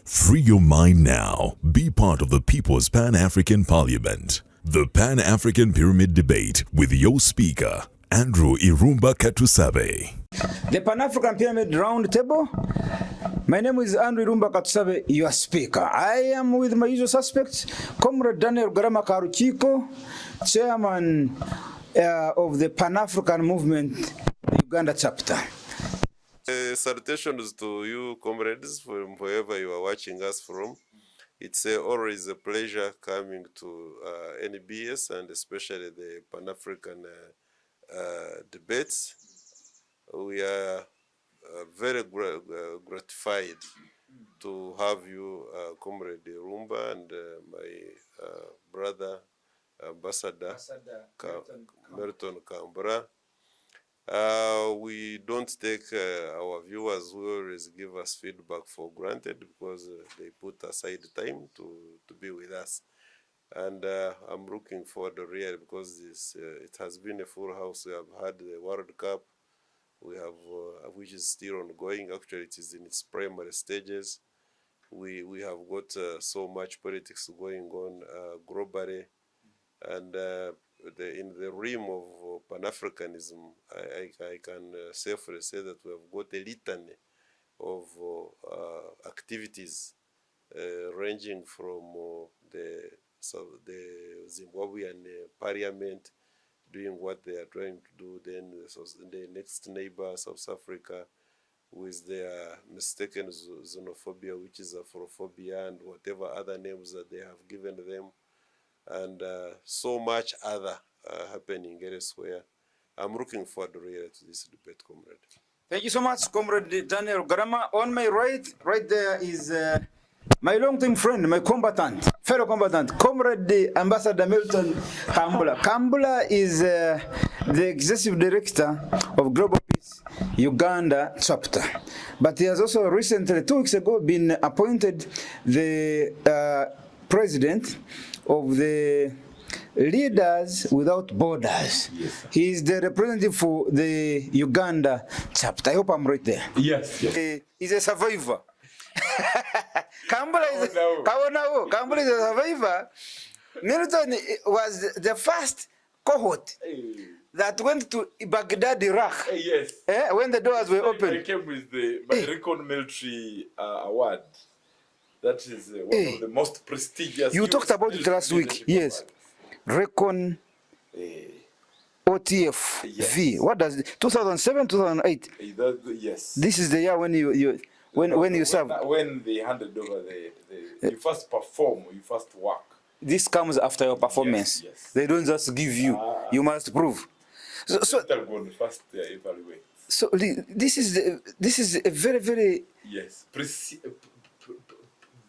Free your mind now. Be part of the People's Pan-African Parliament. The Pan-African Pyramid Debate with your speaker, Andrew Irumba Katusabe. The Pan-African Pyramid Round Table. My name is Andrew Irumba Katusabe, your speaker. I am with my usual suspects, Comrade Daniel Rugarama Karuchiko, Chairman of the Pan-African Movement, the Uganda chapter. Salutations to you, comrades, from wherever you are watching us from. It's always a pleasure coming to NBS and especially the Pan-African debates. We are very gratified to have you, Comrade Irumba, and my brother, Ambassador Merton Kambura. We don't take our viewers who always give us feedback for granted because they put aside time to be with us. And I'm looking forward really because it has been a full house. We have had the World Cup, we have which is still ongoing. Actually, it is in its primary stages. We have got so much politics going on globally, and in the realm of Pan-Africanism, I can safely say that we have got a litany of activities ranging from the Zimbabwean parliament doing what they are trying to do, then the next neighbor, South Africa, with their mistaken xenophobia, which is Afrophobia, and whatever other names that they have given them, and so much other happening elsewhere. I'm looking forward really to this debate, comrade. Thank you so much, Comrade Daniel Rugarama. On my right there is my long-time friend, my fellow combatant, Comrade Ambassador Milton Kambula. Kambula is the Executive Director of Global Peace Uganda chapter. But he has also recently, 2 weeks ago, been appointed the President of the Leaders Without Borders. Yes. He is the representative for the Uganda chapter. I hope I'm right there. Yes. He's a survivor. Kambula is a survivor. Milton was the first cohort that went to Baghdad, Iraq. Yes. When the doors were open. I came with the Recon Military Award. That is one of the most prestigious. You talked about it last week. Yes. Recon OTF V. Yes. What does it? 2007, 2008? Yes. This is the year when you served. When they handed over you first perform, you first work. This comes after your performance. Yes. They don't just give you. You must prove. So first evaluate. So this is a very yes.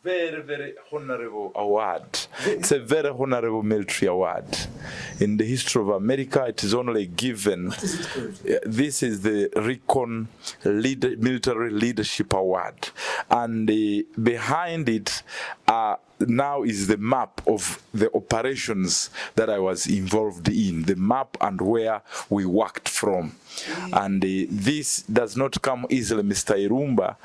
Very honorable award. It's a very honorable military award. In the history of America, it is only given. What is it called? This is the Recon Military Leadership Award. And behind it now is the map of the operations that I was involved in, the map and where we worked from. And this does not come easily, Mr. Irumba.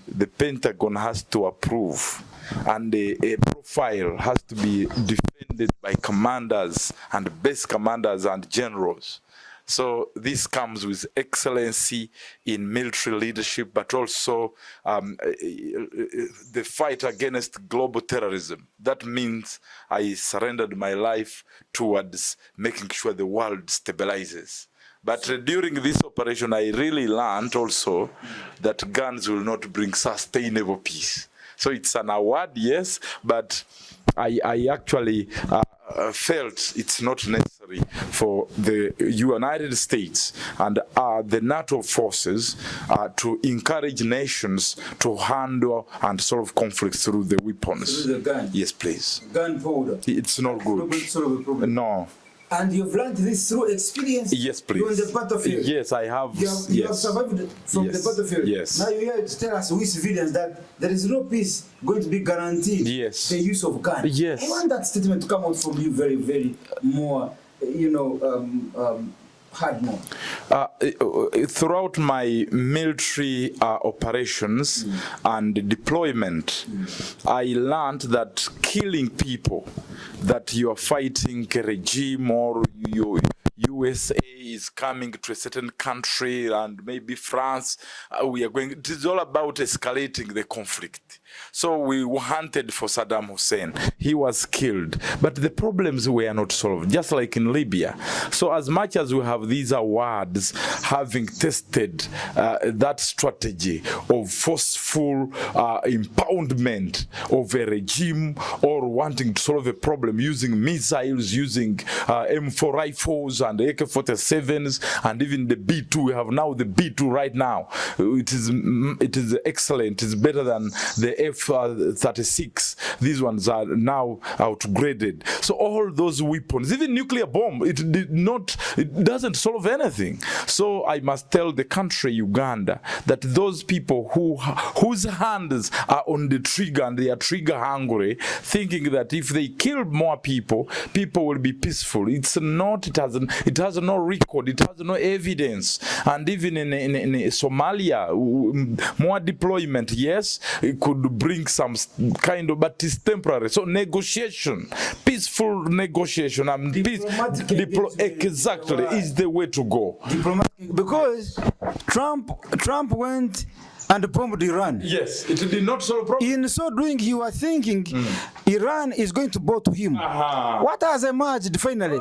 The Pentagon has to approve, and a profile has to be defended by commanders and base commanders and generals. So this comes with excellency in military leadership, but also the fight against global terrorism. That means I surrendered my life towards making sure the world stabilizes. But during this operation, I really learned also that guns will not bring sustainable peace. So it's an award, yes, but I actually felt it's not necessary for the United States and the NATO forces to encourage nations to handle and solve conflicts through the weapons. Through the gun? Yes, please. Gunpowder? It's not good. Solve a problem. No. And you've learned this through experience? Yes, please. On the battlefield? Yes, I have. You have survived from the battlefield? Yes. Now you're here to tell us, we civilians, that there is no peace going to be guaranteed. Yes. The use of guns. Yes. I want that statement to come out from you very more, hard mode? Throughout my military operations and deployment, I learned that killing people, that you are fighting a regime or USA is coming to a certain country and maybe France, we are going, it is all about escalating the conflict. So we hunted for Saddam Hussein. He was killed. But the problems were not solved, just like in Libya. So as much as we have these awards having tested that strategy of forceful impoundment of a regime or wanting to solve a problem using missiles, using M4 rifles and AK-47s and even the B2. We have now the B2 right now. It is excellent. It's better than the F-36. These ones are now outgraded. So all those weapons, even nuclear bomb, it doesn't solve anything. So I must tell the country Uganda that those people whose hands are on the trigger and they are trigger hungry, thinking that if they kill more people, people will be peaceful. It's not. It has no record. It has no evidence. And even in Somalia, more deployment, yes, it could bring some kind of, but it's temporary. So negotiation, peaceful negotiation, and exactly is the way to go. Because Trump went and bombed Iran. Yes, it did not solve problem. In so doing, you are thinking Iran is going to bow to him. What has emerged finally?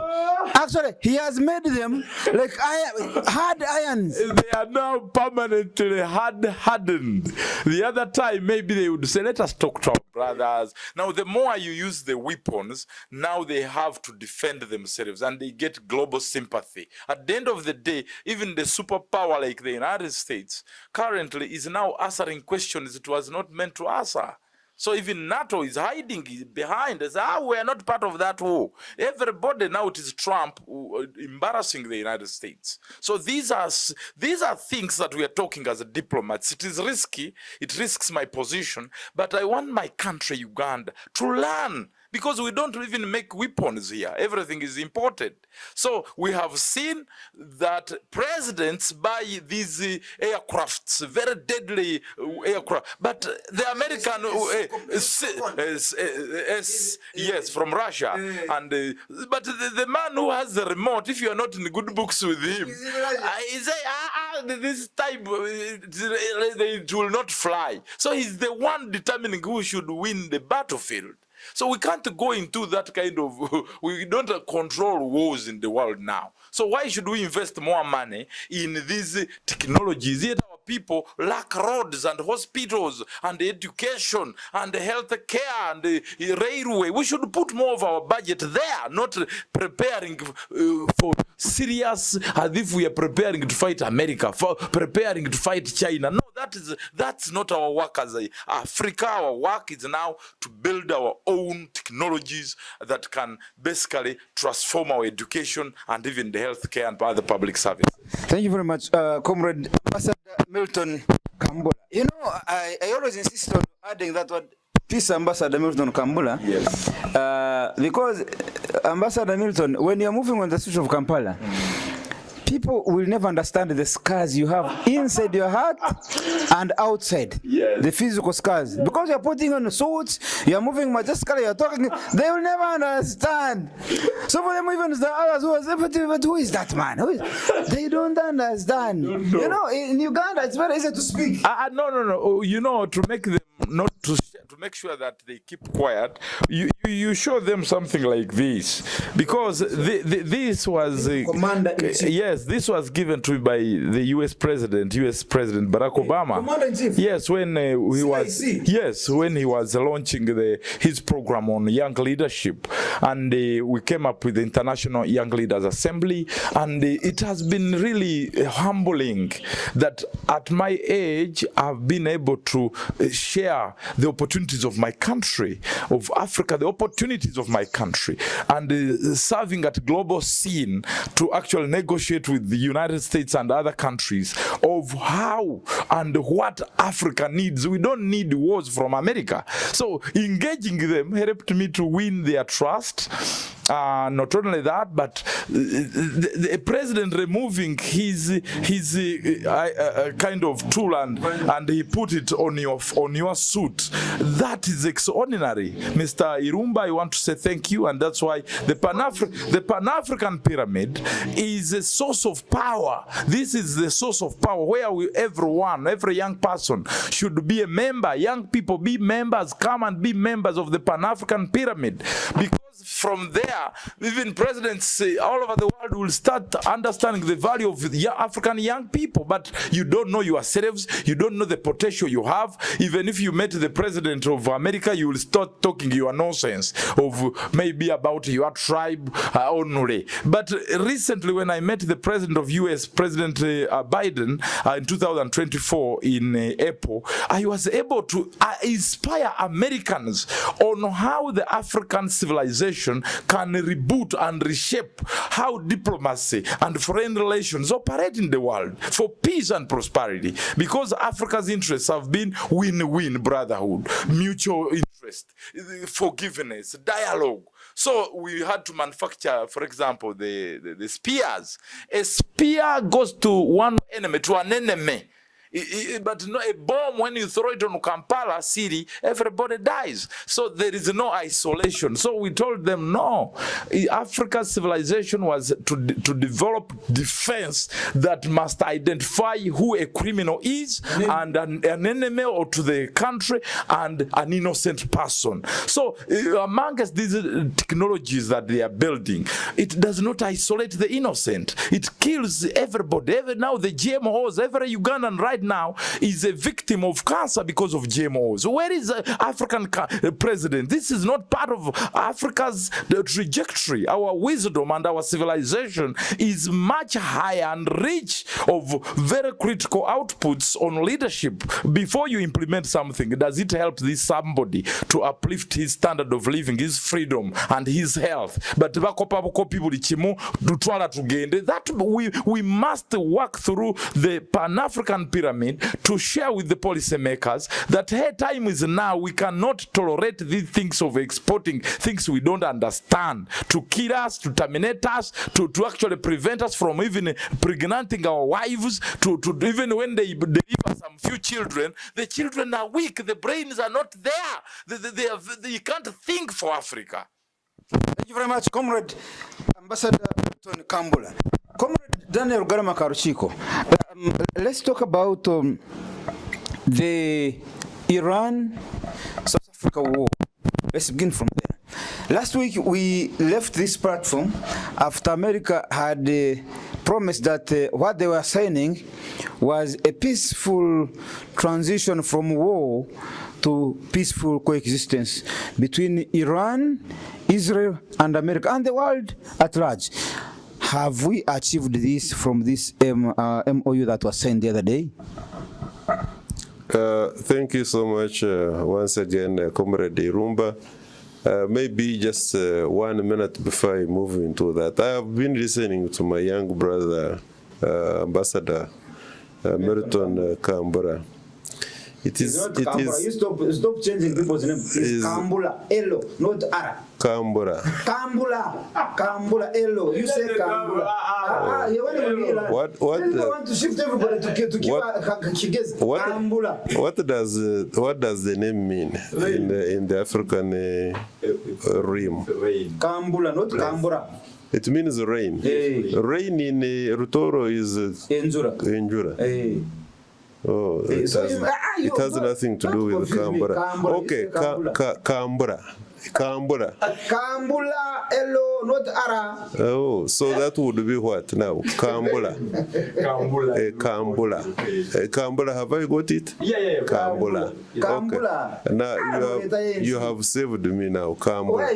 Actually, he has made them like hard irons. They are now permanently hardened. The other time, maybe they would say, let us talk to our brothers. Now, the more you use the weapons, now they have to defend themselves and they get global sympathy. At the end of the day, even the superpower like the United States currently is now answering questions it was not meant to answer. So even NATO is hiding behind. They say, we are not part of that war. Everybody now, it is Trump embarrassing the United States. So these are things that we are talking as diplomats. It is risky. It risks my position. But I want my country, Uganda, to learn. Because we don't even make weapons here. Everything is imported. So we have seen that presidents buy these aircrafts, very deadly aircraft. But the American, yes, from Russia. And but the man who has the remote, if you are not in good books with him, he say, this type, it will not fly. So he's the one determining who should win the battlefield. So we can't go into that kind of, we don't control wars in the world now. So why should we invest more money in these technologies? Yet our people lack roads and hospitals and education and health care and railway. We should put more of our budget there, not preparing for serious, as if we are preparing to fight America, for preparing to fight China. No, that's not our work as Africa. Our work is now to build our own technologies that can basically transform our education and even the healthcare and other public services. Thank you very much, Comrade Ambassador Milton Kambula. You know, I always insist on adding that word, Peace Ambassador Milton Kambula. Yes. Because Ambassador Milton, when you're moving on the streets of Kampala, people will never understand the scars you have inside your heart and outside. Yes. The physical scars. Because you're putting on suits, you're moving majestically, you're talking, they will never understand. Some of them even the others who say, but who is that man? They don't understand. No. You know, in Uganda, it's very easy to speak. No. You know, to make them not to make sure that they keep quiet, you show them something like this, because this was yes, this was given to me by the U.S. President Barack Obama. Commander-in-Chief. Yes, when he was launching his program on young leadership, and we came up with the International Young Leaders Assembly, and it has been really humbling that at my age I've been able to share the opportunities of my country, of Africa, the opportunities of my country, and serving at global scene to actually negotiate with the United States and other countries of how and what Africa needs. We don't need wars from America. So engaging them helped me to win their trust Not only that, but the president removing his kind of tool and he put it on your suit. That is extraordinary. Mr. Irumba, I want to say thank you, and that's why the Pan-African pyramid is a source of power. This is the source of power where every young person should be a member. Young people be members, come and be members of the Pan-African pyramid, because from there, even presidents all over the world will start understanding the value of African young people. But you don't know yourselves, you don't know the potential you have. Even if you met the president of America, you will start talking your nonsense of maybe about your tribe only. But recently, when I met the president of US, President Biden, in 2024 in April, I was able to inspire Americans on how the African civilization can reboot and reshape how diplomacy and foreign relations operate in the world for peace and prosperity. Because Africa's interests have been win-win, brotherhood, mutual interest, forgiveness, dialogue. So we had to manufacture, for example, the spears. A spear goes to one enemy, to an enemy. But no, a bomb, when you throw it on Kampala city, everybody dies. So there is no isolation. So we told them, no, Africa's civilization was to develop defense that must identify who a criminal is and an enemy or to the country and an innocent person. So amongst these technologies that they are building, it does not isolate the innocent. It kills everybody. Now the GMOs, every Ugandan right now is a victim of cancer because of GMOs. Where is the African president? This is not part of Africa's trajectory. Our wisdom and our civilization is much higher and rich of very critical outputs on leadership. Before you implement something, does it help this somebody to uplift his standard of living, his freedom and his health? But that we must work through the Pan-African pyramid to share with the policymakers that, hey, time is now. We cannot tolerate these things of exporting things we don't understand, to kill us, to terminate us, to actually prevent us from even pregnanting our wives, to even when they deliver some few children, the children are weak, the brains are not there. They can't think for Africa. Thank you very much, Comrade Ambassador Tony Kambula. Comrade Daniel Rugarama Karuchiko, let's talk about the Iran-South Africa war. Let's begin from there. Last week, we left this platform after America had promised that what they were signing was a peaceful transition from war to peaceful coexistence between Iran, Israel, and America, and the world at large. Have we achieved this from this MOU that was signed the other day? Thank you so much once again, Comrade Irumba. Maybe just 1 minute before I move into that. I have been listening to my young brother, Ambassador Milton Kambura. It is you stop changing people's name. It's Kambula, Elo, not Ara. Kambura. Kambula, Elo. You say Kambula. What? You want to shift everybody to Kambula. What does the name mean in the African realm? Kambula, not Kambura. It means rain. Hey. Rain in Rutoro is Enjura. Hey. Oh, it has nothing to do with Kambura. Okay, Kambura. Kambura. Kambula, Elo, not Ara. Oh, so that would be what now? Kambula. Kambula. Kambula, have I got it? Yeah. Kambula. Kambula. Okay. Now you have saved me now. Kambula.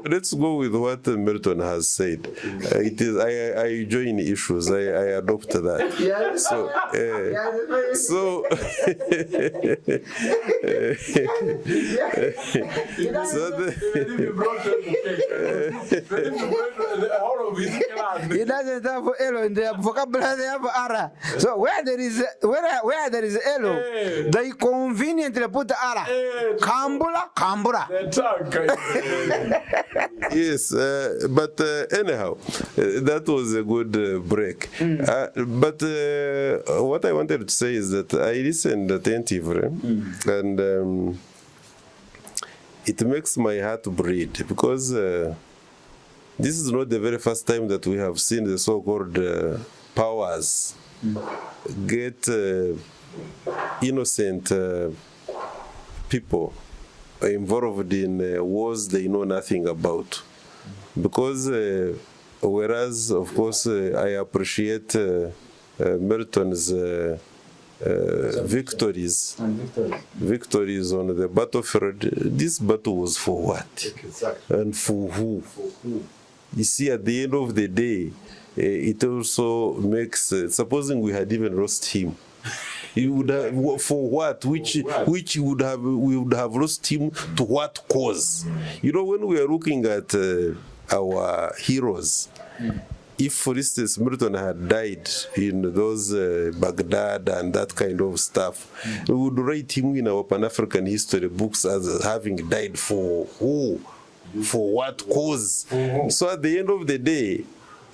Let's go with what Milton has said. It is I join issues. I adopt that. Yes. So So He doesn't have elo in their vocabulary, they have ara. So where there is elo, they conveniently put ara. Kambula, kambura. yes, but anyhow, that was a good break. But what I wanted to say is that I listened attentively, and it makes my heart bleed because this is not the very first time that we have seen the so-called powers get innocent people involved in wars they know nothing about. Because whereas, of course, I appreciate Milton's victories on the battlefield, this battle was for what? And for who? You see, at the end of the day, it also makes, supposing we had even lost him, you would have, for what? Which we would have lost him to what cause? You know, when we are looking at our heroes, if, for instance, Milton had died in those Baghdad and that kind of stuff, we would write him in our Pan-African history books as having died for who? For what cause? So at the end of the day,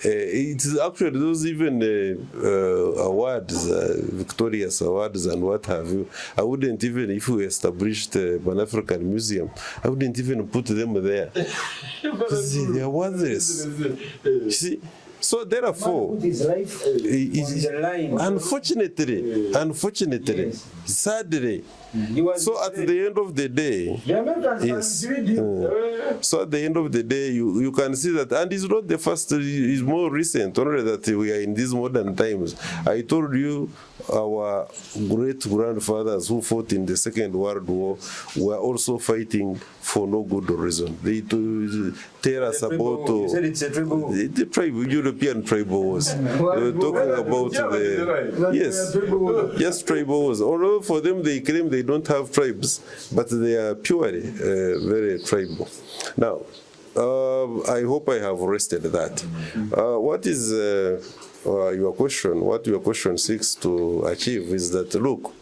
it's actually those even awards, Victorious awards and what have you. I wouldn't even, if we established a Pan-African museum, I wouldn't even put them there. See, they are worthless. See? So therefore, unfortunately, sadly, so at the end of the day, yes. So at the end of the day, you can see that, and it's not the first, it's more recent, only that we are in these modern times. I told you our great-grandfathers who fought in the Second World War were also fighting for no good reason. They tell us about the tribal, European tribal wars. They were talking about yes, tribal wars. Although for them they claim they don't have tribes, but they are purely very tribal. Now, I hope I have rested that. What is your question? What your question seeks to achieve is that, look,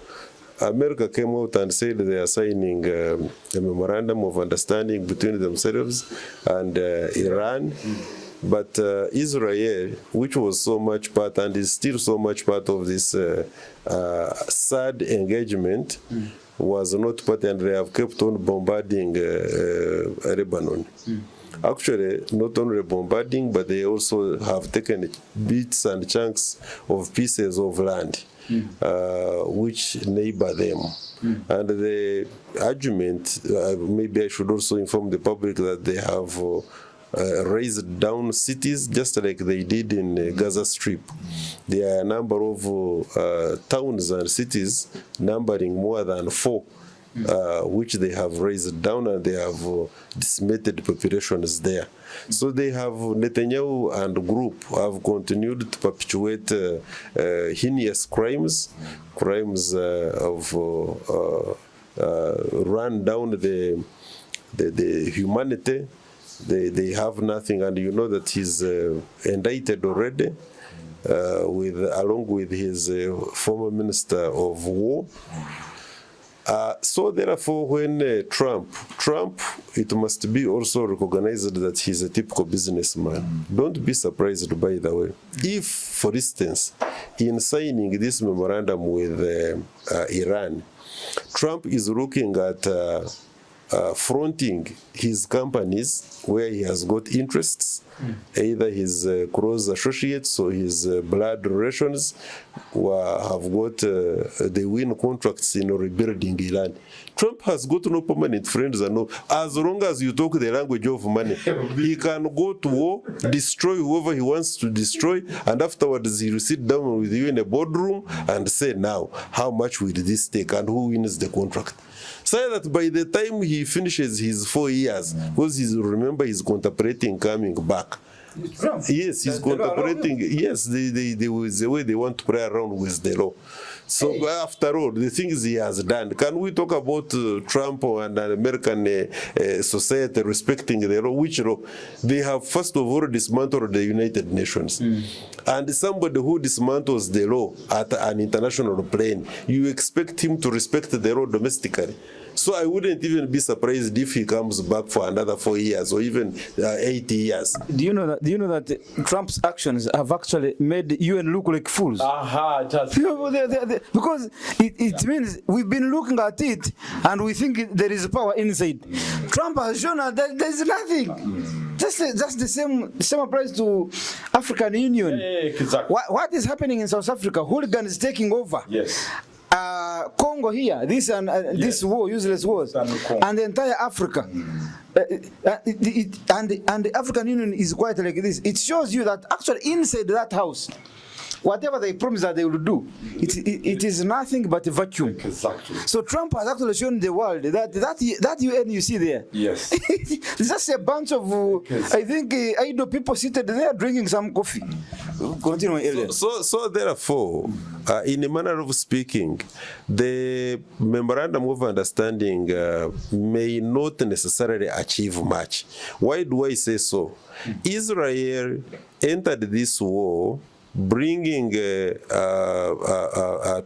America came out and said they are signing a memorandum of understanding between themselves and Iran. But Israel, which was so much part and is still so much part of this sad engagement, was not part, and they have kept on bombarding Lebanon. Actually, not only bombarding, but they also have taken bits and chunks of pieces of land which neighbor them. And the argument, maybe I should also inform the public that they have raised down cities just like they did in Gaza Strip. There are a number of towns and cities numbering more than 4 which they have raised down, and they have decimated populations there. So they have, Netanyahu and group have continued to perpetuate heinous crimes of run down the humanity. They have nothing, and you know that he's indicted already along with his former minister of war. So therefore, when Trump, it must be also recognized that he's a typical businessman. Don't be surprised, by the way, if, for instance, in signing this memorandum with Iran, Trump is looking at fronting his companies where he has got interests, either his close associates or his blood relations who have got, they win contracts in rebuilding Iran. Trump has got no permanent friends, and no, as long as you talk the language of money, he can go to war, destroy whoever he wants to destroy, and afterwards he will sit down with you in a boardroom and say, now, how much will this take and who wins the contract? So that by the time he finishes his 4 years, because remember he's contemplating coming back, Trump. Yes, he's The law allows contemplating. Yes, the way they want to play around with the law. So after all, the things he has done, can we talk about Trump and American society respecting the law? Which law? They have first of all dismantled the United Nations. And somebody who dismantles the law at an international plane, you expect him to respect the law domestically. So I wouldn't even be surprised if he comes back for another 4 years or even 80 years. Do you know that Trump's actions have actually made UN look like fools? Because it means we've been looking at it and we think there is power inside. Trump has shown us that there is nothing. Just the same applies to African Union. Exactly. What is happening in South Africa? Hooligans taking over. Yes. Congo here, this war, useless wars, and the entire Africa. And the African Union is quite like this. It shows you that actually inside that house, whatever they promise that they will do, it is nothing but a vacuum. Exactly. So Trump has actually shown the world that UN you see there. Yes. It's just a bunch of, I think, idle people seated there drinking some coffee. Continue, Elias. So therefore, in a manner of speaking, the memorandum of understanding may not necessarily achieve much. Why do I say so? Israel entered this war bringing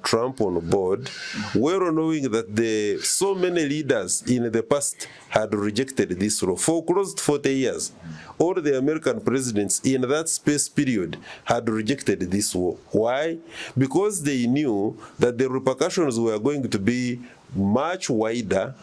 Trump on board, well knowing that so many leaders in the past had rejected this law for close to 40 years. All the American presidents in that space period had rejected this war. Why? Because they knew that the repercussions were going to be much wider,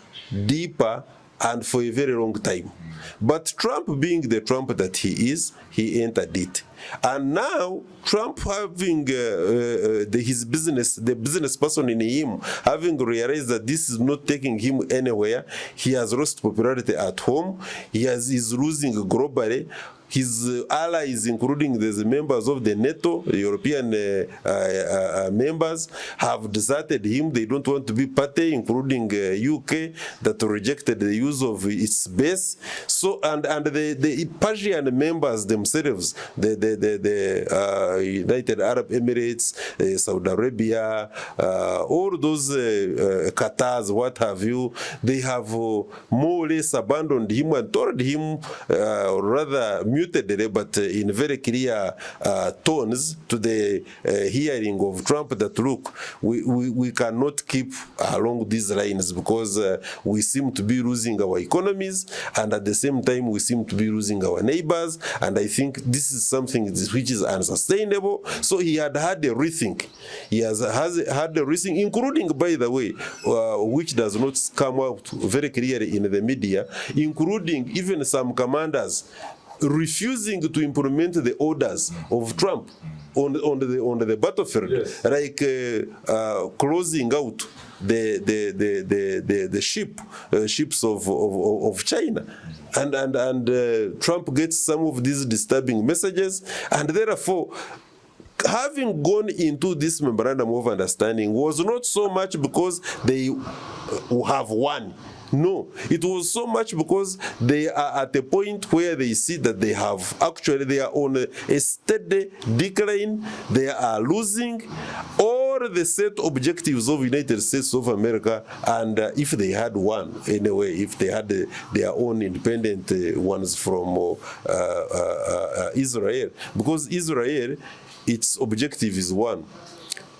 deeper, and for a very long time. But Trump, being the Trump that he is, he entered it. And now, Trump having the business person in him, having realized that this is not taking him anywhere, he has lost popularity at home, is losing globally. His allies, including the members of the NATO, European members, have deserted him. They don't want to be party, including UK, that rejected the use of its base. So, and the Persian members themselves, the United Arab Emirates, Saudi Arabia, all those Qatars, what have you, they have more or less abandoned him and told him rather but in very clear tones to the hearing of Trump that, look, we cannot keep along these lines because we seem to be losing our economies, and at the same time we seem to be losing our neighbors, and I think this is something which is unsustainable. So he had a rethink. He has had a rethink, including, by the way, which does not come out very clearly in the media, including even some commanders refusing to implement the orders of Trump on the battlefield, yes, like closing out the ships of China, and Trump gets some of these disturbing messages, and therefore, having gone into this memorandum of understanding was not so much because they have won. No, it was so much because they are at a point where they see that they are on a steady decline, they are losing all the set objectives of United States of America, and if they had one, anyway, if they had their own independent ones from Israel, because Israel, its objective is one: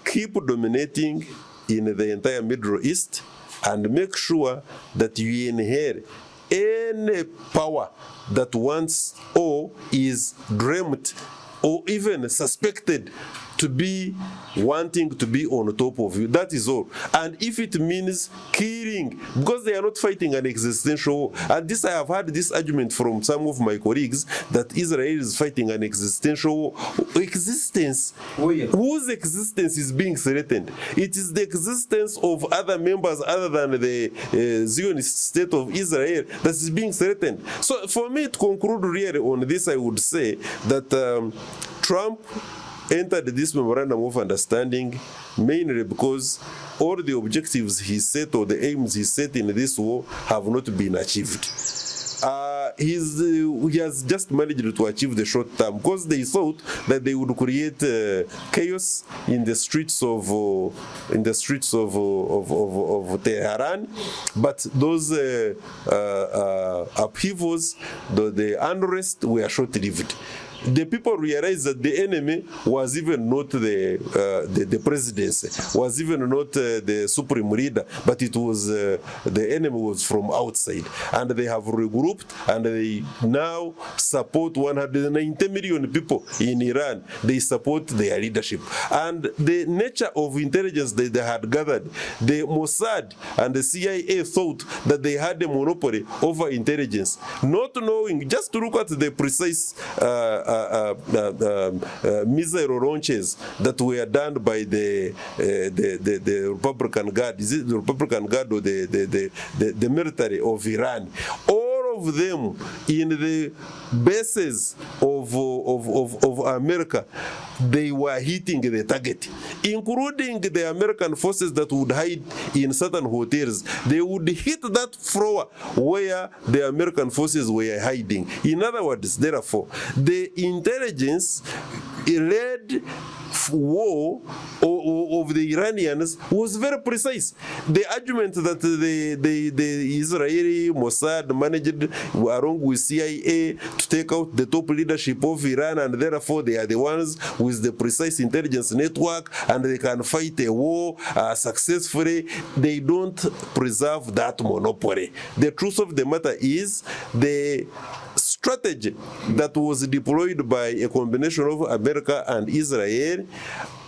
keep dominating in the entire Middle East, and make sure that you inherit any power that once or is dreamt or even suspected to be wanting to be on top of you. That is all. And if it means killing, because they are not fighting an existential war, and this I have had this argument from some of my colleagues, that Israel is fighting an existential war. Existence, whose existence is being threatened? It is the existence of other members other than the Zionist state of Israel that is being threatened. So for me to conclude really on this, I would say that Trump entered this memorandum of understanding mainly because all the objectives he set or the aims he set in this war have not been achieved. he has just managed to achieve the short term, because they thought that they would create chaos in the streets of Tehran, but those upheavals, the unrest, were short-lived. The people realized that the enemy was even not the presidency, was even not the supreme leader, but it was the enemy was from outside. And they have regrouped, and they now support 190 million people in Iran. They support their leadership. And the nature of intelligence that they had gathered, the Mossad and the CIA thought that they had a monopoly over intelligence, not knowing, just to look at the precise missile launches that were done by the Republican Guard. Is it the Republican Guard or the military of Iran? All of them in the bases of America, they were hitting the target, including the American forces that would hide in certain hotels. They would hit that floor where the American forces were hiding. In other words, therefore, the intelligence led war of the Iranians was very precise. The argument that the Israeli Mossad managed, along with CIA, to take out the top leadership of Iran, and therefore they are the ones with the precise intelligence network, and they can fight a war successfully, they don't preserve that monopoly. The truth of the matter is the strategy that was deployed by a combination of America and Israel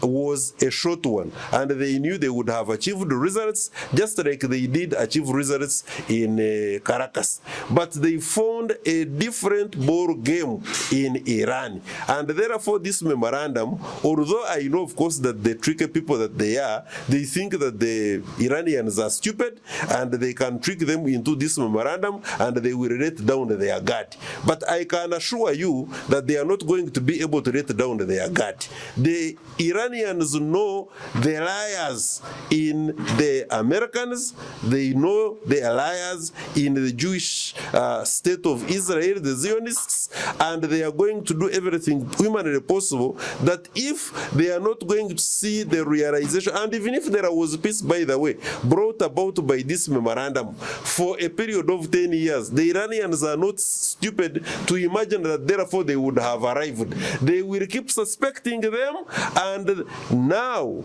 was a short one, and they knew they would have achieved results just like they did achieve results in Caracas. But they found a different ball game in Iran, and therefore this memorandum, although I know of course that the tricky people that they are, they think that the Iranians are stupid and they can trick them into this memorandum and they will let down their guard. But I can assure you that they are not going to be able to let down their guard. The Iranians know the liars in the Americans, they know the liars in the Jewish state of Israel, the Zionists, and they are going to do everything humanly possible that if they are not going to see the realization, and even if there was peace, by the way, brought about by this memorandum for a period of 10 years, the Iranians are not stupid to imagine that therefore they would have arrived. They will keep suspecting them, and now,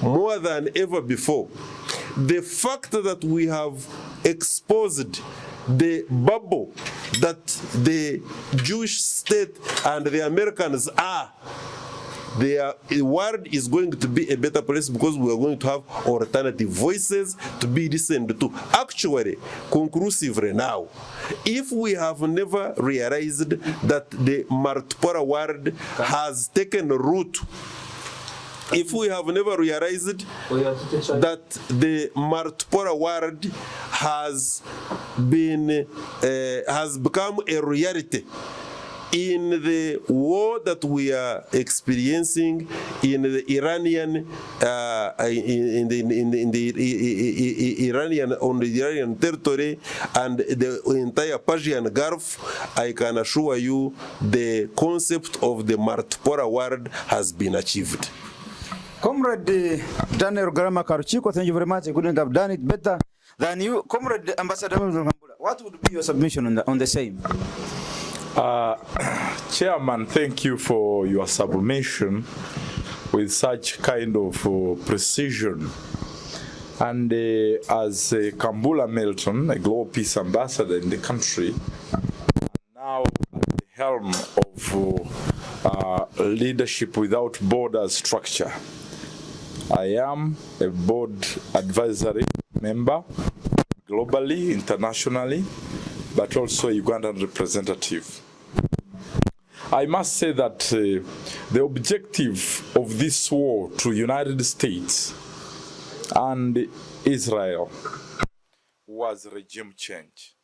more than ever before, the fact that we have exposed the bubble that the Jewish state and the Americans are, the world is going to be a better place because we are going to have alternative voices to be listened to. Actually, conclusively now, if we have never realized that the multipolar world has taken root, if we have never realized that the multipolar world has become a reality in the war that we are experiencing in the Iranian on the Iranian territory and the entire Persian Gulf, I can assure you the concept of the multipolar world has been achieved. Comrade Daniel Rugarama Karuchiko, thank you very much. I couldn't have done it better than you. Comrade Ambassador Hambula, what would be your submission on the same? Chairman, thank you for your submission with such kind of precision. And as Kambula Melton, a global peace ambassador in the country, now at the helm of leadership without borders structure, I am a board advisory member globally, internationally, but also a Ugandan representative. I must say that the objective of this war to United States and Israel was regime change.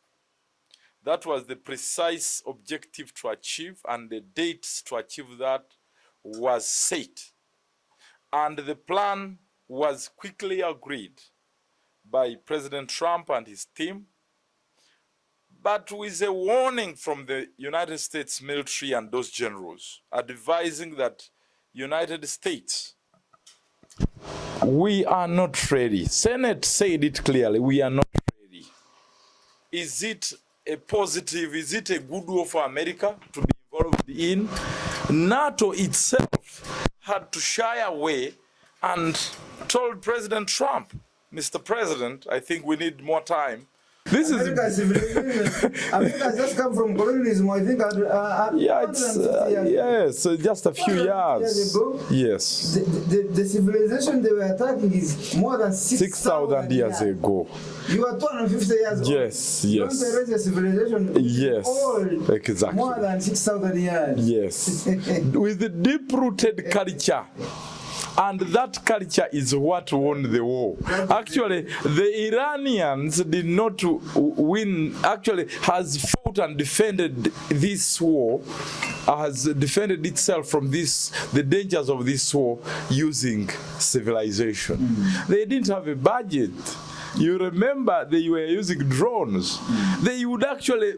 That was the precise objective to achieve, and the dates to achieve that was set. And the plan was quickly agreed by President Trump and his team, but with a warning from the United States military and those generals advising that United States, we are not ready. Senate said it clearly, we are not ready. Is it a positive, is it a good war for America to be involved in? NATO itself had to shy away and told President Trump, Mr. President, I think we need more time. This America has just come from colonialism, I think. Yes, just a few years ago. Yes. The civilization they were attacking is more than 6,000 years ago. You are 250 years old. Yes, Don't yes. erase a civilization Yes, old, exactly. more than 6,000 years. Yes. With a deep-rooted culture. And that culture is what won the war. Actually, the Iranians did not win, actually has fought and defended this war, has defended itself from the dangers of this war using civilization. They didn't have a budget. You remember they were using drones. They would actually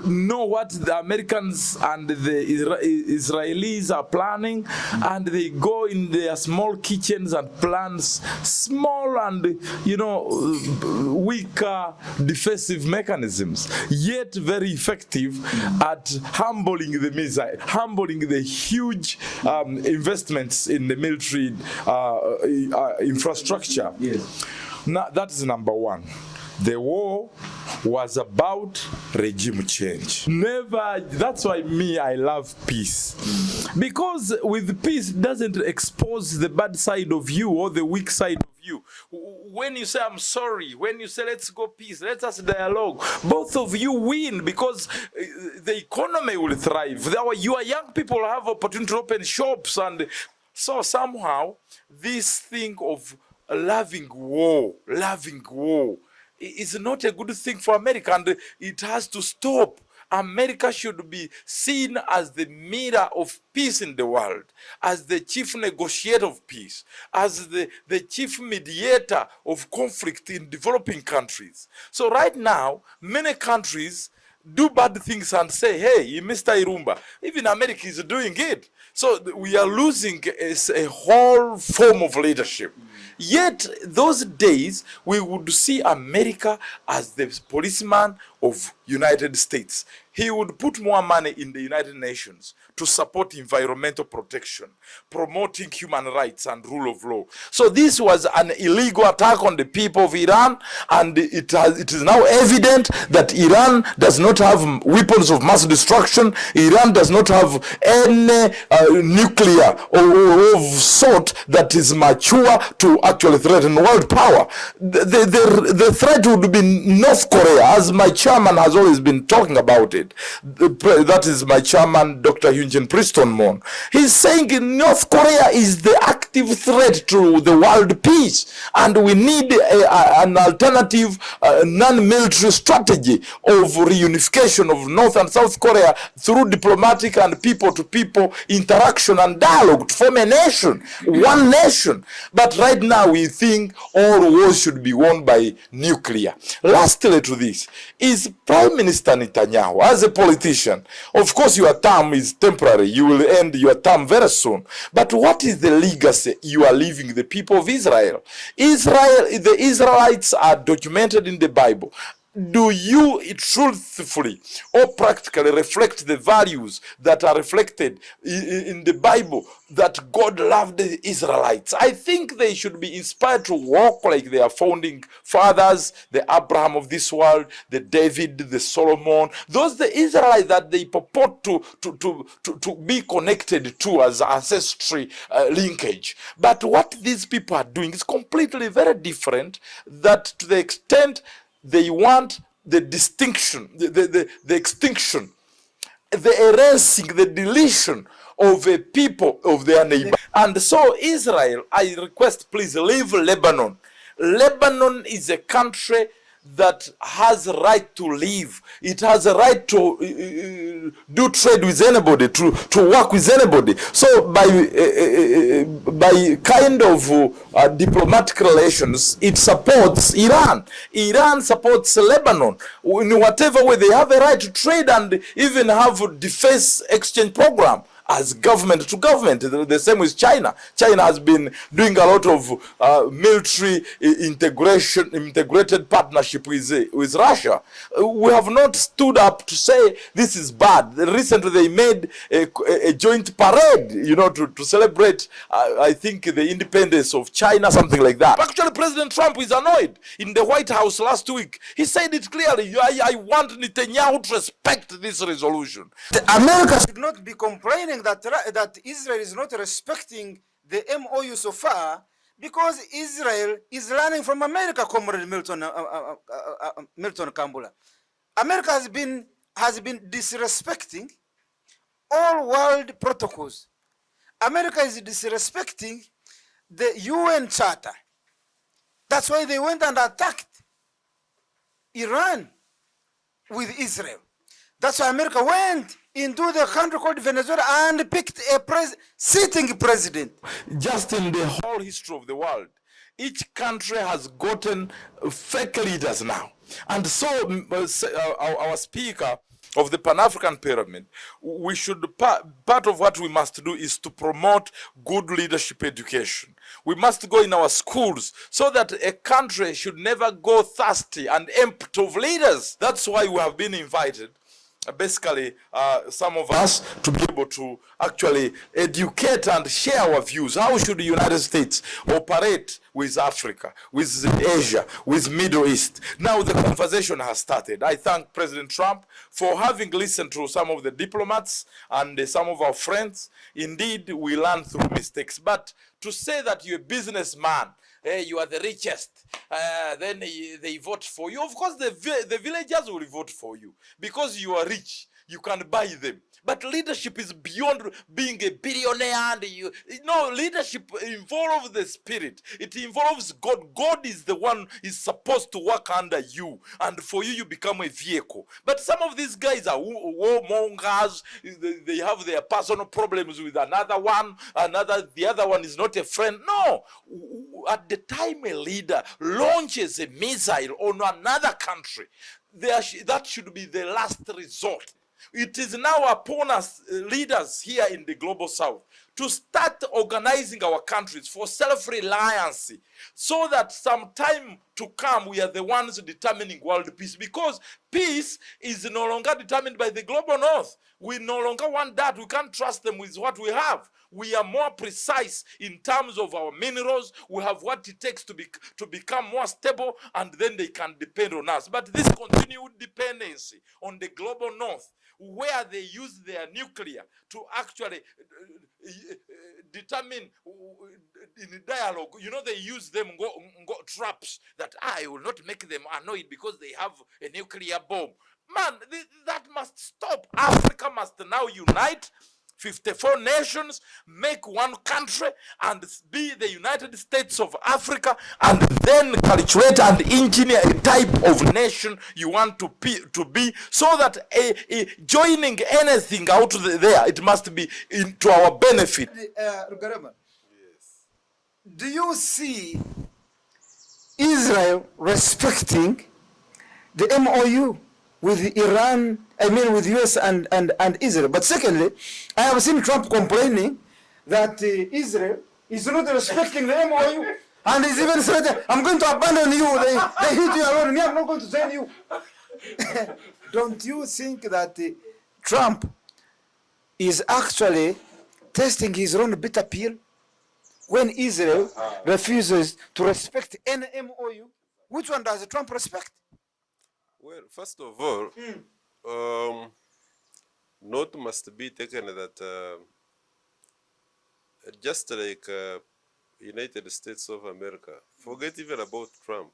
know what the Americans and the Israelis are planning, and they go in their small kitchens and plan small and, weaker defensive mechanisms, yet very effective at humbling the missile, humbling the huge investments in the military infrastructure. Yes. Now, that is number one. The war was about regime change. Never, that's why I love peace. Because with peace, it doesn't expose the bad side of you or the weak side of you. When you say, I'm sorry, when you say, let's go peace, let us dialogue, both of you win because the economy will thrive. Your young people have opportunity to open shops. And so somehow, this thing of loving war is not a good thing for America, and it has to stop. America should be seen as the mirror of peace in the world, as the chief negotiator of peace, as the chief mediator of conflict in developing countries. So right now, many countries do bad things and say, hey, Mr. Irumba, even America is doing it. So we are losing a whole form of leadership. Yet, those days, we would see America as the policeman of United States. He would put more money in the United Nations to support environmental protection, promoting human rights and rule of law. So this was an illegal attack on the people of Iran, and it is now evident that Iran does not have weapons of mass destruction. Iran does not have any nuclear or of sort that is mature to actually threaten world power. The threat would be North Korea, as my chairman has always been talking about it. That is my chairman, Dr. Hyunjin Preston Moon. He's saying North Korea is the active threat to the world peace, and we need an alternative non-military strategy of reunification of North and South Korea through diplomatic and people-to-people interaction and dialogue to form a nation, one nation. But right now we think all wars should be won by nuclear. Lastly to this is Prime Minister Netanyahu, as a politician. Of course your term is temporary, you will end your term very soon. But what is the legacy you are leaving the people of Israel? The Israelites are documented in the Bible. Do you truthfully or practically reflect the values that are reflected in the Bible that God loved the Israelites? I think they should be inspired to walk like their founding fathers, the Abraham of this world, the David, the Solomon, those the Israelites that they purport to be connected to as ancestry linkage. But what these people are doing is completely very different, that to the extent they want the distinction, the extinction, the erasing, the deletion of a people of their neighbor. And so Israel, I request, please leave Lebanon. Lebanon is a country that has a right to live. It has a right to do trade with anybody, to work with anybody. So by kind of diplomatic relations, it supports Iran. Iran supports Lebanon. In whatever way, they have a right to trade and even have a defense exchange program as government to government. The same with China. China has been doing a lot of military integrated partnership with Russia. We have not stood up to say this is bad. Recently they made a joint parade, to celebrate, I think, the independence of China, something like that. Actually, President Trump is annoyed. In the White House last week, he said it clearly. I want Netanyahu to respect this resolution. America should not be complaining that Israel is not respecting the MOU so far, because Israel is learning from America, Comrade Milton Kambula. America has been disrespecting all world protocols. America is disrespecting the UN Charter. That's why they went and attacked Iran with Israel. That's why America went into the country called Venezuela and picked a sitting president. Just in the whole history of the world, each country has gotten fake leaders now. And so our speaker of the Pan-African Pyramid, we should, part of what we must do is to promote good leadership education. We must go in our schools so that a country should never go thirsty and empty of leaders. That's why we have been invited, basically, some of us, to be able to actually educate and share our views. How should the United States operate with Africa, with Asia, with Middle East? Now the conversation has started. I thank President Trump for having listened to some of the diplomats and some of our friends. Indeed, we learn through mistakes. But to say that you're a businessman, you are the richest, then they vote for you. Of course, the villagers will vote for you because you are rich. You can buy them. But leadership is beyond being a billionaire. And leadership involves the spirit. It involves God. God is the one is supposed to work under you. And for you, you become a vehicle. But some of these guys are warmongers. They have their personal problems with another one. The other one is not a friend. No. At the time a leader launches a missile on another country, that should be the last resort. It is now upon us, leaders here in the global south, to start organizing our countries for self-reliance, so that some time to come we are the ones determining world peace, because peace is no longer determined by the global north. We no longer want that. We can't trust them with what we have. We are more precise in terms of our minerals. We have what it takes to become more stable, and then they can depend on us. But this continued dependency on the global north, where they use their nuclear to actually determine in dialogue, they use them traps that I will not make them annoyed because they have a nuclear bomb. Man, that must stop. Africa must now unite. 54 nations, make one country and be the United States of Africa, and then calculate and engineer a type of nation you want to be, so that joining anything out there, it must be to our benefit. Rugarama, yes. Do you see Israel respecting the MOU with Iran, with US and Israel? But secondly, I have seen Trump complaining that Israel is not respecting the MOU, and he's even said, I'm going to abandon you, they hit you alone, me, I'm not going to send you. Don't you think that Trump is actually testing his own bitter pill when Israel refuses to respect any MOU? Which one does Trump respect? Well, first of all, note must be taken that just like United States of America, forget even about Trump.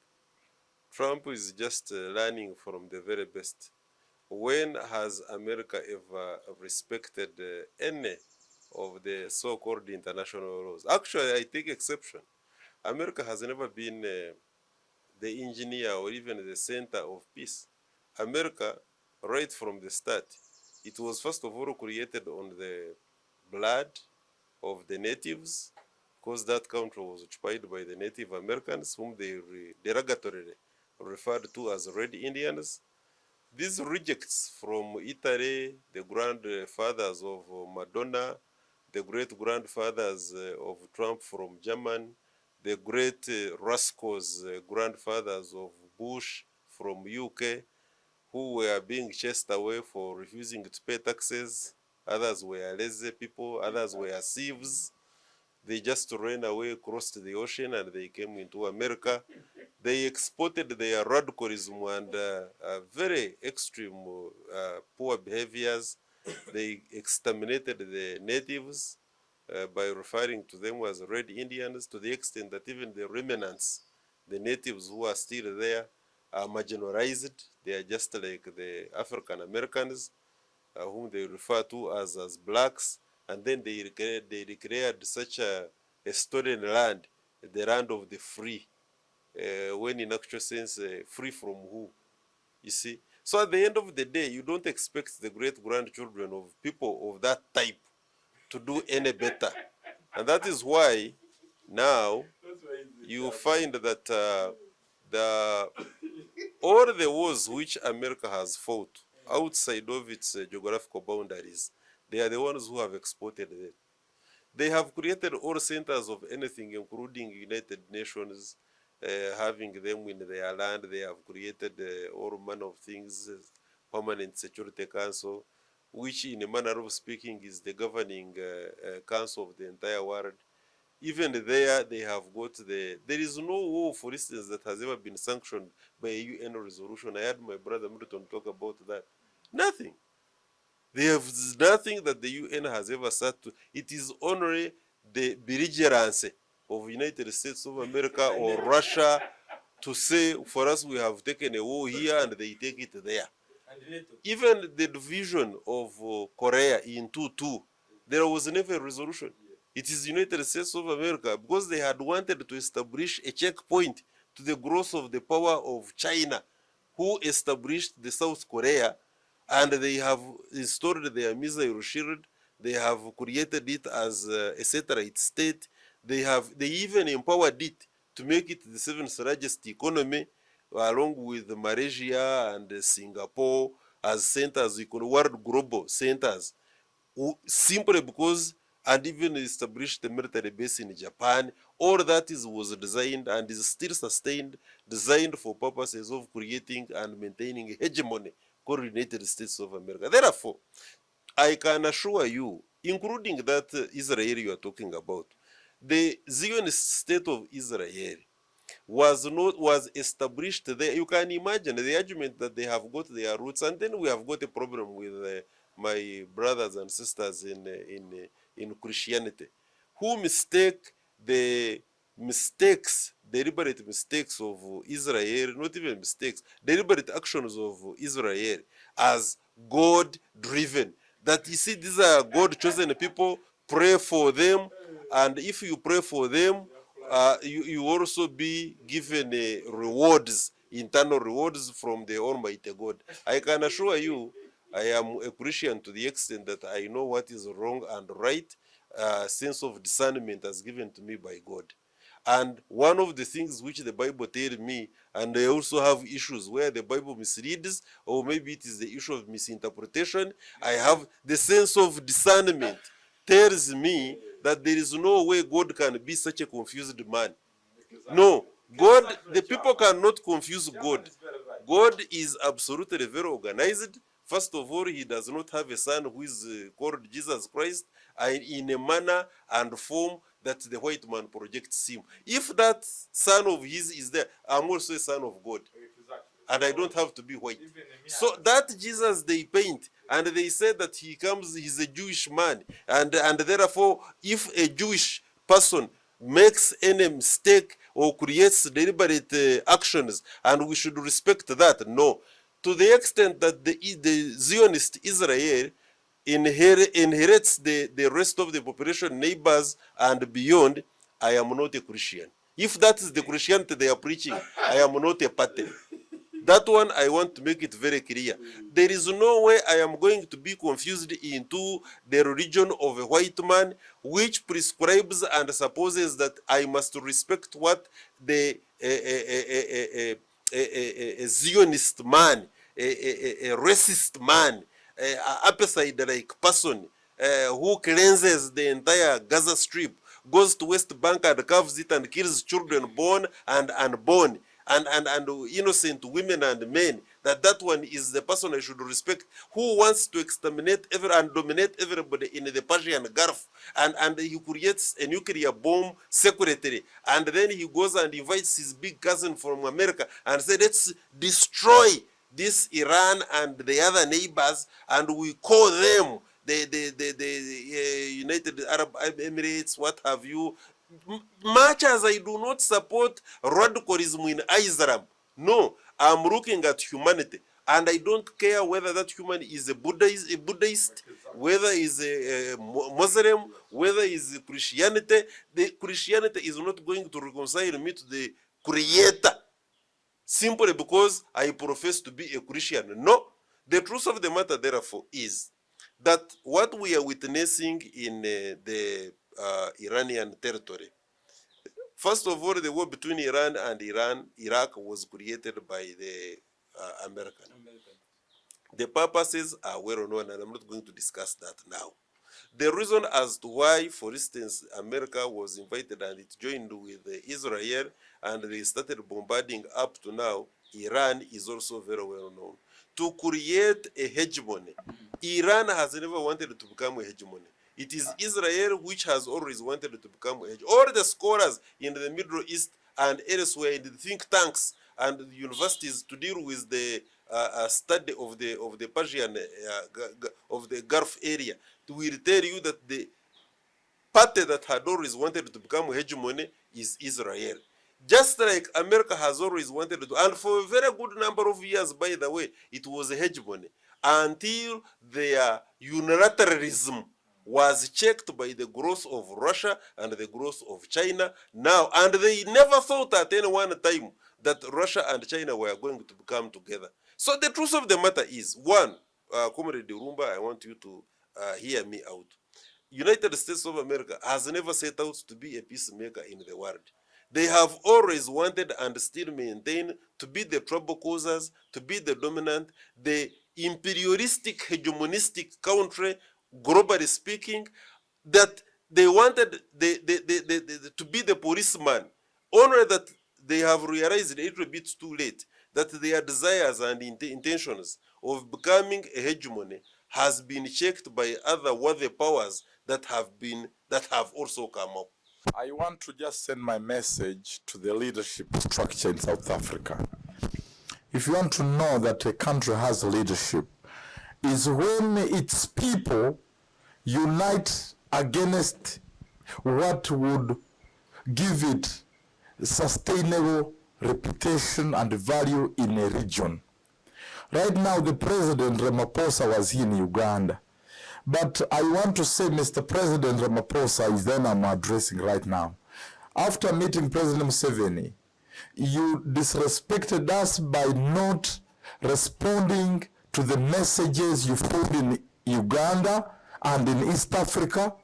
Trump is just learning from the very best. When has America ever respected any of the so-called international laws? Actually, I take exception. America has never been the engineer, or even the center of peace. America, right from the start, it was first of all created on the blood of the natives, because that country was occupied by the Native Americans, whom they derogatorily referred to as Red Indians. These rejects from Italy, the grandfathers of Madonna, the great-grandfathers of Trump from Germany, the great rascals, grandfathers of Bush from UK, who were being chased away for refusing to pay taxes. Others were lazy people, others were thieves. They just ran away, crossed the ocean, and they came into America. They exported their radicalism and very extreme poor behaviors. They exterminated the natives by referring to them as Red Indians, to the extent that even the remnants, the natives who are still there, are marginalized. They are just like the African Americans, whom they refer to as blacks. And then they declared such a stolen land, the land of the free, when in actual sense, free from who? You see? So at the end of the day, you don't expect the great-grandchildren of people of that type to do any better. And that is why now you find that all the wars which America has fought outside of its geographical boundaries, they are the ones who have exported them. They have created all centers of anything, including United Nations, having them in their land. They have created all manner of things, Permanent Security Council, which in a manner of speaking is the governing council of the entire world. Even there, they have got there is no war, for instance, that has ever been sanctioned by a UN resolution. I heard my brother Milton talk about that. Nothing. They have nothing that the UN has ever said to. It is only the belligerence of United States of America or Russia to say, for us, we have taken a war here and they take it there. Even the division of Korea in 2-2, there was never a resolution. It is United States of America, because they had wanted to establish a checkpoint to the growth of the power of China, who established the South Korea, and they have installed their missile shield. They have created it as a satellite state. They even empowered it to make it the seventh largest economy, along with Malaysia and Singapore as centers, world global centers, simply because, and even established a military base in Japan. All that was designed and is still sustained, designed for purposes of creating and maintaining hegemony called United States of America. Therefore, I can assure you, including that Israel you are talking about, the Zionist state of Israel was established there. You can imagine the argument that they have got their roots, and then we have got a problem with my brothers and sisters in Christianity, who mistake the deliberate mistakes of Israel, not even mistakes, deliberate actions of Israel as God-driven. That you see, these are God-chosen people, pray for them, and if you pray for them, you also be given rewards, internal rewards from the Almighty God. I can assure you, I am a Christian to the extent that I know what is wrong and right. Sense of discernment has given to me by God. And one of the things which the Bible tells me, and I also have issues where the Bible misleads, or maybe it is the issue of misinterpretation, I have the sense of discernment tells me that there is no way God can be such a confused man. No, God, the people cannot confuse God. God is absolutely very organized. First of all, he does not have a son who is called Jesus Christ in a manner and form that the white man projects him. If that son of his is there, I'm also a son of God. And I don't have to be white. So that Jesus they paint, and they say that he's a Jewish man. And therefore, if a Jewish person makes any mistake or creates deliberate actions, and we should respect that, no. To the extent that the Zionist Israel inherits the rest of the population, neighbors, and beyond, I am not a Christian. If that is the Christianity they are preaching, I am not a party. That one I want to make it very clear. There is no way I am going to be confused into the religion of a white man, which prescribes and supposes that I must respect what the a Zionist man, a racist man, an apicide-like person who cleanses the entire Gaza Strip, goes to West Bank and carves it and kills children born and unborn, and innocent women and men, that one is the person I should respect, who wants to exterminate and dominate everybody in the Persian Gulf, and he creates a nuclear bomb secretary, and then he goes and invites his big cousin from America and says, let's destroy this Iran and the other neighbors, and we call them the United Arab Emirates, what have you. Much as I do not support radicalism in Islam, no, I'm looking at humanity, and I don't care whether that human is a Buddhist, whether is a Muslim, whether is Christianity. The Christianity is not going to reconcile me to the Creator simply because I profess to be a Christian. No, the truth of the matter, therefore, is that what we are witnessing in the Iranian territory, first of all, the war between Iran and Iraq was created by the American. The purposes are well known, and I'm not going to discuss that now. The reason as to why, for instance, America was invited and it joined with Israel and they started bombarding up to now, Iran is also very well known. To create a hegemony, Iran has never wanted to become a hegemony. It is Israel which has always wanted to become a hegemony. All the scholars in the Middle East and elsewhere in the think tanks and the universities to deal with the study of the Persian of the Gulf area will tell you that the party that had always wanted to become a hegemony is Israel. Just like America has always wanted to, and for a very good number of years, by the way, it was a hegemony until their unilateralism was checked by the growth of Russia and the growth of China now, and they never thought at any one time that Russia and China were going to come together. So the truth of the matter is, one, Comrade Rumba, I want you to hear me out. United States of America has never set out to be a peacemaker in the world. They have always wanted and still maintain to be the trouble causers, to be the dominant, the imperialistic, hegemonistic country, globally speaking, that they wanted to be the policeman. Only that they have realized a little bit too late that their desires and intentions of becoming a hegemony has been checked by other worthy powers that have also come up. I want to just send my message to the leadership structure in South Africa. If you want to know that a country has leadership, is when its people unite against what would give it sustainable reputation and value in a region. Right now, the President Ramaphosa was here in Uganda. But I want to say Mr. President Ramaphosa is the one I'm addressing right now. After meeting President Museveni, you disrespected us by not responding to the messages you put in Uganda and in East Africa.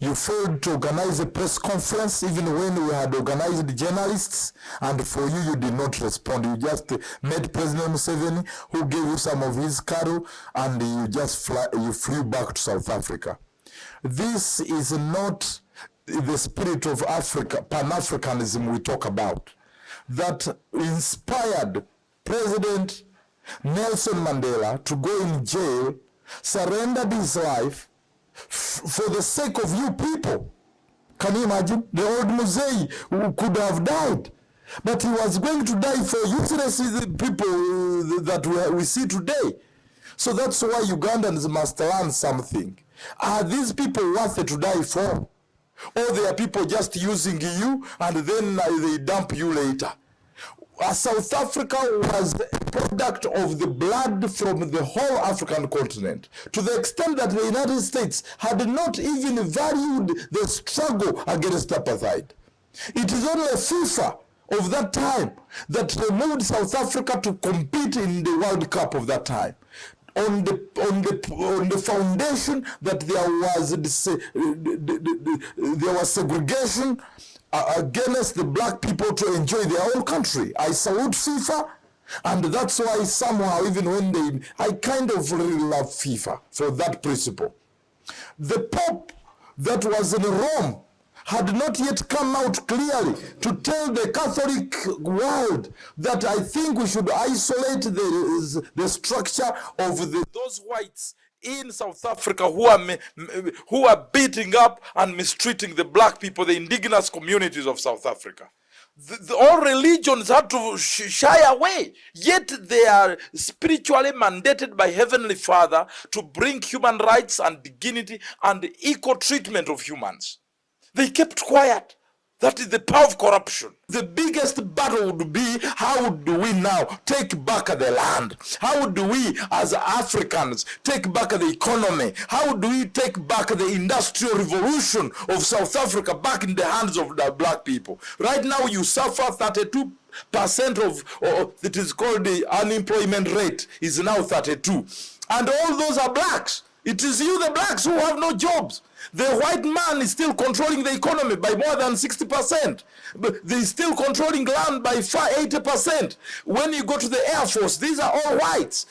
You failed to organize a press conference even when we had organized journalists, and for you, you did not respond. You just met President Museveni, who gave you some of his cattle, and you just flew back to South Africa. This is not the spirit of Africa, Pan-Africanism we talk about, that inspired President Nelson Mandela to go in jail, surrendered his life, for the sake of you people. Can you imagine? The old Musei who could have died, but he was going to die for useless people that we see today. So that's why Ugandans must learn something. Are these people worth to die for? Or they are people just using you and then they dump you later? South Africa was a product of the blood from the whole African continent, to the extent that the United States had not even valued the struggle against apartheid. It is only FIFA of that time that removed South Africa to compete in the World Cup of that time, on the foundation that there was segregation against the black people to enjoy their own country. I salute FIFA, and that's why somehow, even when I kind of really love FIFA for that principle. The Pope that was in Rome had not yet come out clearly to tell the Catholic world that I think we should isolate the structure of those whites in South Africa who are beating up and mistreating the black people, the indigenous communities of South Africa. All religions had to shy away, yet they are spiritually mandated by Heavenly Father to bring human rights and dignity and equal treatment of humans. They kept quiet. That is the power of corruption. The biggest battle would be, how do we now take back the land? How do we as Africans take back the economy? How do we take back the industrial revolution of South Africa back in the hands of the black people? Right now you suffer 32% of it is called the unemployment rate is now 32. And all those are blacks. It is you, the blacks, who have no jobs. The white man is still controlling the economy by more than 60%. But they're still controlling land by 80%. When you go to the Air Force, these are all whites.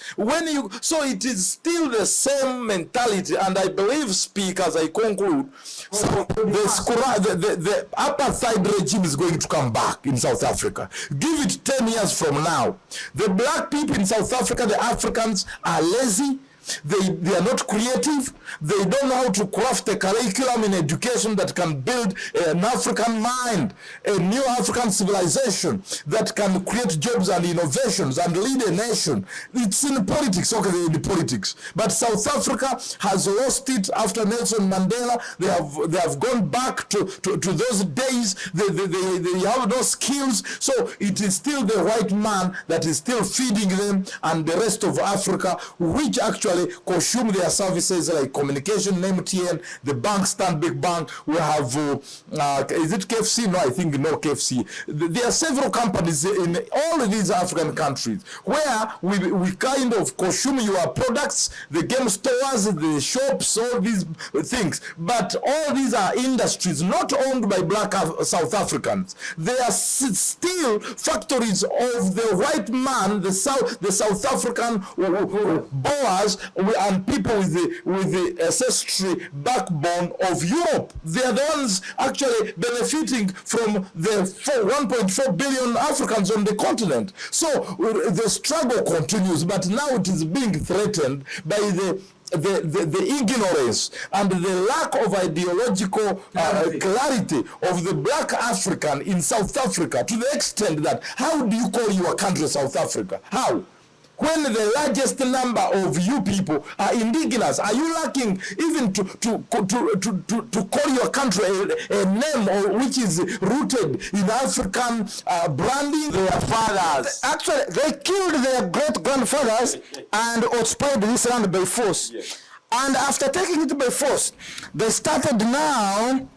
So it is still the same mentality. And I believe, speak as I conclude, the apartheid regime is going to come back in South Africa. Give it 10 years from now. The black people in South Africa, the Africans, are lazy. They are not creative. They don't know how to craft a curriculum in education that can build an African mind, a new African civilization that can create jobs and innovations and lead a nation. It's in politics, okay, in the politics. But South Africa has lost it after Nelson Mandela. They have gone back to those days. They have no skills. So it is still the white man that is still feeding them, and the rest of Africa, which actually consume their services like communication, MTN, the bank, Stanbic Bank. We have, is it KFC? No, I think no KFC. There are several companies in all of these African countries where we kind of consume your products, the game stores, the shops, all these things. But all these are industries not owned by black South Africans. They are still factories of the white man, the South African Boers, and people with the ancestry backbone of Europe. They are the ones actually benefiting from the 1.4 billion Africans on the continent. So the struggle continues, but now it is being threatened by the ignorance and the lack of ideological clarity of the black African in South Africa, to the extent that, how do you call your country South Africa? How? When the largest number of you people are indigenous, are you lacking even to call your country a name which is rooted in African branding? Their fathers. Actually, they killed their great-grandfathers and occupied this land by force. Yes. And after taking it by force, they started now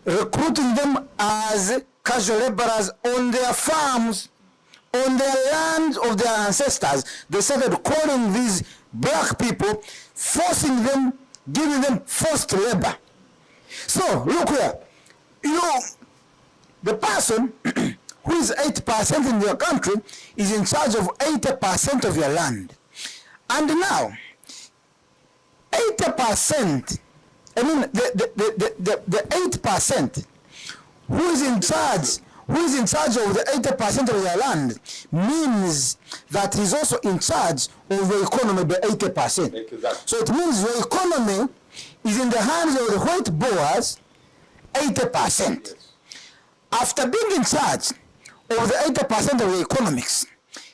recruiting them as casual laborers on their farms, on their lands of their ancestors. They started calling these black people, forcing them, giving them forced labor. So, look here. The person who is 8% in your country is in charge of 80% of your land. And now, 80%, I mean, the 8% who is in charge of the 80% of your land means that he's also in charge of the economy by 80%. Exactly. So it means the economy is in the hands of the white Boers, 80%. Yes. After being in charge of the 80% of the economics,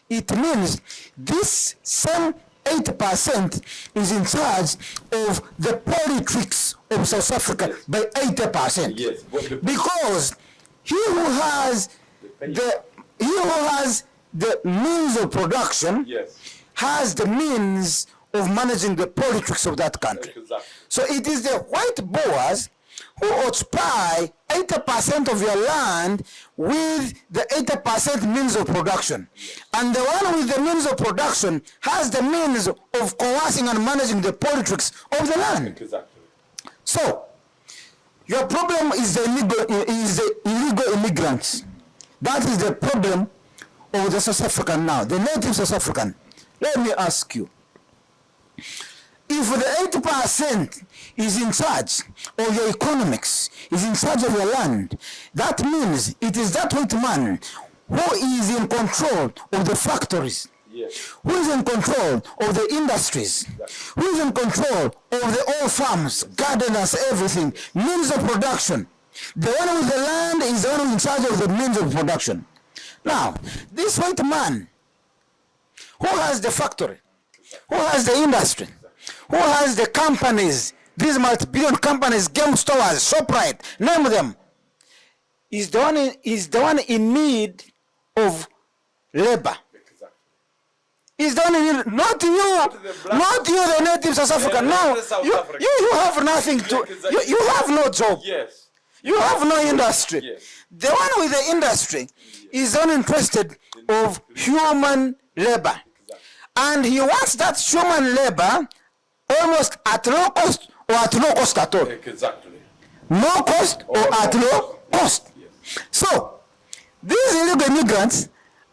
it means this same 80% is in charge of the politics of South Africa by 80%. Yes. Because he who has the means of production, yes, has the means of managing the politics of that country. Exactly. So it is the white Boers who occupy 80% of your land with the 80% means of production. And the one with the means of production has the means of coercing and managing the politics of the land. Exactly. So, your problem is the illegal immigrants. That is the problem of the South African now, the native South African. Let me ask you, if the 80% is in charge of your economics, is in charge of your land, that means it is that white man who is in control of the factories, Yes. who is in control of the industries, who is in control of the oil farms, gardeners, everything, means of production. The one with the land is the one in charge of the means of production. Now, this white man who has the factory, who has the industry, who has the companies, these multi-billion companies, game stores, ShopRite, name them, is the one in need of labor. Is the one in need, not you, not you, the native South African. No, you have nothing to, you have no job. Yes. You have no industry. Yes. The one with the industry is uninterested of human labor. And he wants that human labor almost at low cost or at no cost at all. Exactly. No cost or at low cost. Yes. So, these illegal immigrants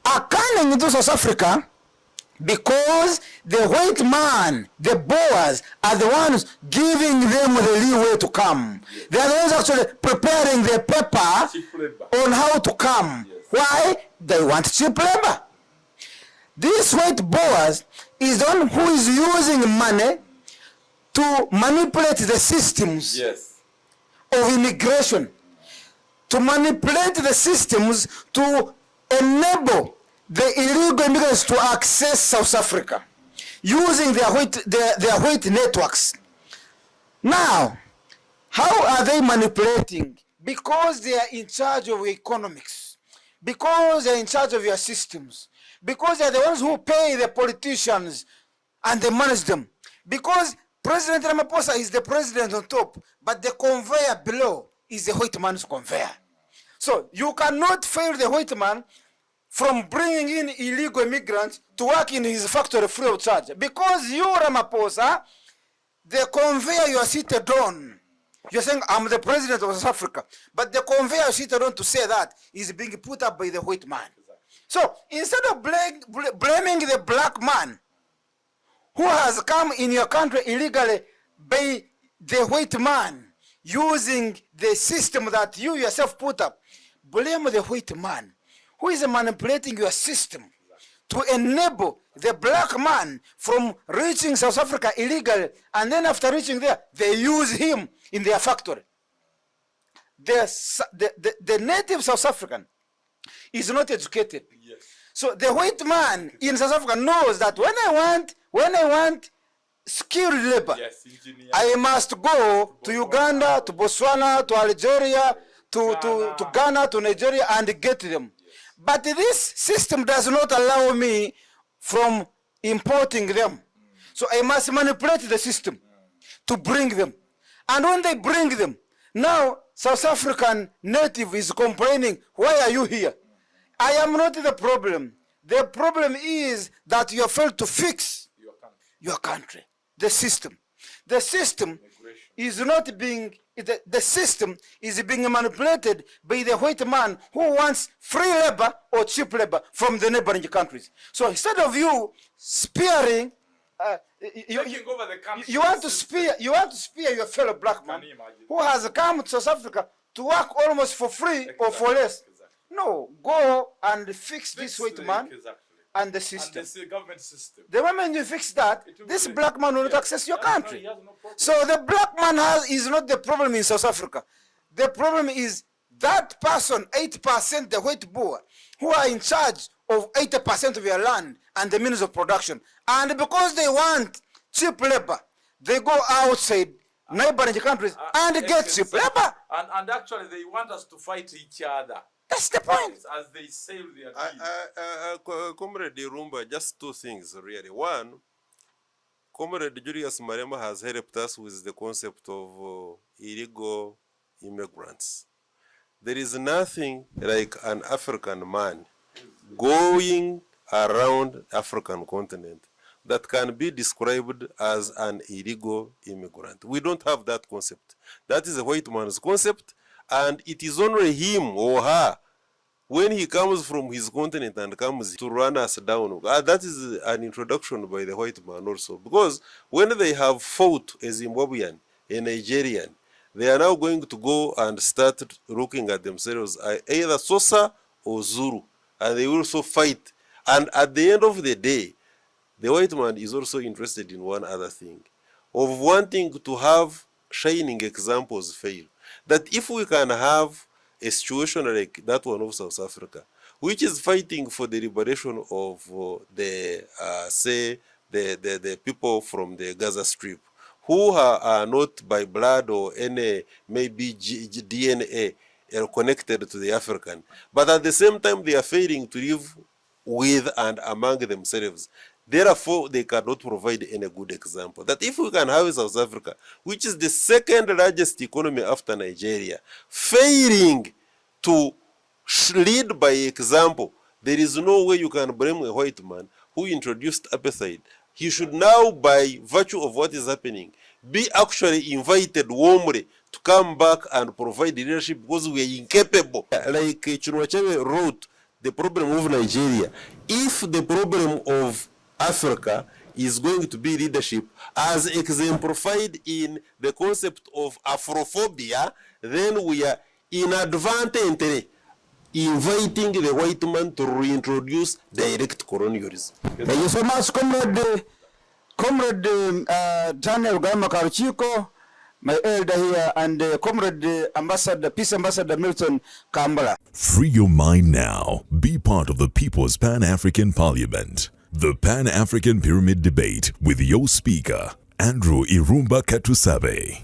are coming into South Africa because the white man, the Boers, are the ones giving them the leeway to come. Yes. They are the ones actually preparing the paper on how to come. Yes. Why? They want cheap labor. This white Boers is the one who is using money to manipulate the systems Yes. of immigration, to manipulate the systems to enable the illegal immigrants to access South Africa using their white networks. Now, how are they manipulating? Because they are in charge of economics, because they are in charge of your systems, because they are the ones who pay the politicians and they manage them. Because President Ramaphosa is the president on top, but the conveyor below is the white man's conveyor. So you cannot fail the white man from bringing in illegal immigrants to work in his factory free of charge. Because you, Ramaphosa, the conveyor you are seated on, you're saying, I'm the president of South Africa, but the conveyor you seated on to say that is being put up by the white man. So instead of blaming the black man who has come in your country illegally by the white man using the system that you yourself put up, blame the white man who is manipulating your system to enable the black man from reaching South Africa illegally, and then after reaching there, they use him in their factory. The native South African is not educated. Yes. So the white man in South Africa knows that when I want skilled labor, Yes, I must go to Uganda, to Botswana, to Algeria, to Ghana, to Nigeria, and get them. But this system does not allow me from importing them. So I must manipulate the system to bring them. And when they bring them, now South African native is complaining, why are you here? I am not the problem. The problem is that you have failed to fix your country, the system. The system is not being, the system is being manipulated by the white man who wants free labor or cheap labor from the neighboring countries. So instead of you spearing, you want to spear your fellow black man who has come to South Africa to work almost for free or for less. No, go and fix this white man and the system. And the government system. The moment you fix that, this black man will not access your country. So the black man is not the problem in South Africa. The problem is that person, 8%, the white Boer, who are in charge of 80% of your land and the means of production. And because they want cheap labor, they go outside neighboring countries and get cheap labor. And actually, they want us to fight each other. That's the point. As they sail their deal. Comrade Irumba, just two things really. One, Comrade Julius Marema has helped us with the concept of illegal immigrants. There is nothing like an African man going around African continent that can be described as an illegal immigrant. We don't have that concept. That is a white man's concept, and it is only him or her when he comes from his continent and comes to run us down. That is an introduction by the white man also, because when they have fought a Zimbabwean, a Nigerian, they are now going to go and start looking at themselves either Xhosa or Zulu, and they will also fight. And at the end of the day, the white man is also interested in one other thing, of wanting to have shining examples fail. That if we can have a situation like that one of South Africa, which is fighting for the liberation of the people from the Gaza Strip, who are not by blood or any maybe DNA connected to the African, but at the same time they are failing to live with and among themselves. Therefore, they cannot provide any good example. That if we can have South Africa, which is the second largest economy after Nigeria, failing to lead by example, there is no way you can blame a white man who introduced apartheid. He should now, by virtue of what is happening, be actually invited warmly to come back and provide leadership, because we are incapable. Like Chinua wrote, the problem of Nigeria, if the problem of Africa is going to be leadership, as exemplified in the concept of Afrophobia, then we are inadvertently inviting the white man to reintroduce direct colonialism. Thank you so much, Comrade Daniel Rugarama Karuchiko, my elder here, and Comrade Ambassador, Peace Ambassador Milton Kambala. Free your mind now. Be part of the People's Pan-African Parliament. The Pan-African Pyramid Debate with your speaker, Andrew Irumba Katusabe.